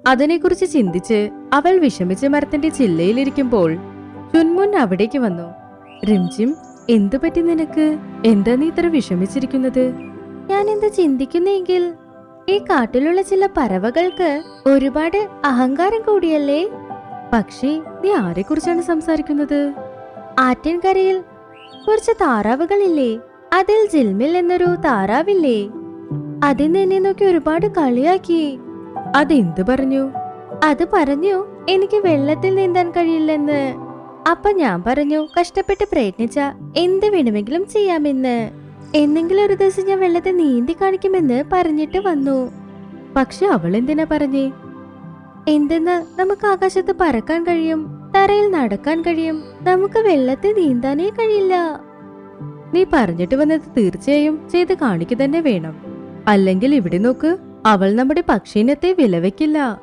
അതിനെക്കുറിച്ച് ചിന്തിച്ച് അവൾ വിഷമിച്ച് മരത്തിന്റെ ചില്ലയിലിരിക്കുമ്പോൾ ചുൻമുൻ അവിടേക്ക് വന്നു. റിംജിം, എന്തു പറ്റി നിനക്ക്? എന്താ നീ ഇത്ര വിഷമിച്ചിരിക്കുന്നത്? ഞാൻ എന്താ ചിന്തിക്കുന്നെങ്കിൽ ഈ കാട്ടിലുള്ള ചില പറവകൾക്ക് ഒരുപാട് അഹങ്കാരം കൂടിയല്ലേ? പക്ഷേ നീ ആരെ കുറിച്ചാണ് സംസാരിക്കുന്നത്? ആറ്റിൻകരയിൽ കുറച്ച് താറാവുകളില്ലേ? അതിൽ ജിൽമിൽ എന്നൊരു താറാവില്ലേ? അതിന് എന്നെ നോക്കി ഒരുപാട് കളിയാക്കി. അതെന്ത് പറഞ്ഞു? അത് പറഞ്ഞു എനിക്ക് വെള്ളത്തിൽ നീന്താൻ കഴിയില്ലെന്ന്. അപ്പൊ ഞാൻ പറഞ്ഞു കഷ്ടപ്പെട്ട് പ്രയത്നിച്ച എന്ത് വേണമെങ്കിലും ചെയ്യാമെന്ന്. എന്നെങ്കിലും ഒരു ദിവസം ഞാൻ വെള്ളത്തിൽ നീന്തി കാണിക്കുമെന്ന് പറഞ്ഞിട്ട് വന്നു. പക്ഷെ അവൾ എന്തിനാ പറഞ്ഞേ? എന്തെന്ന് നമുക്ക് ആകാശത്ത് പറക്കാൻ കഴിയും, തറയിൽ നടക്കാൻ കഴിയും, നമുക്ക് വെള്ളത്തിൽ നീന്താനേ കഴിയില്ല. നീ പറഞ്ഞിട്ട് വന്നത് തീർച്ചയായും ചെയ്ത് കാണിക്കുക തന്നെ വേണം. അല്ലെങ്കിൽ ഇവിടെ നോക്ക്, അവൾ നമ്മുടെ പക്ഷീനത്തെ വിലവെക്കില്ല.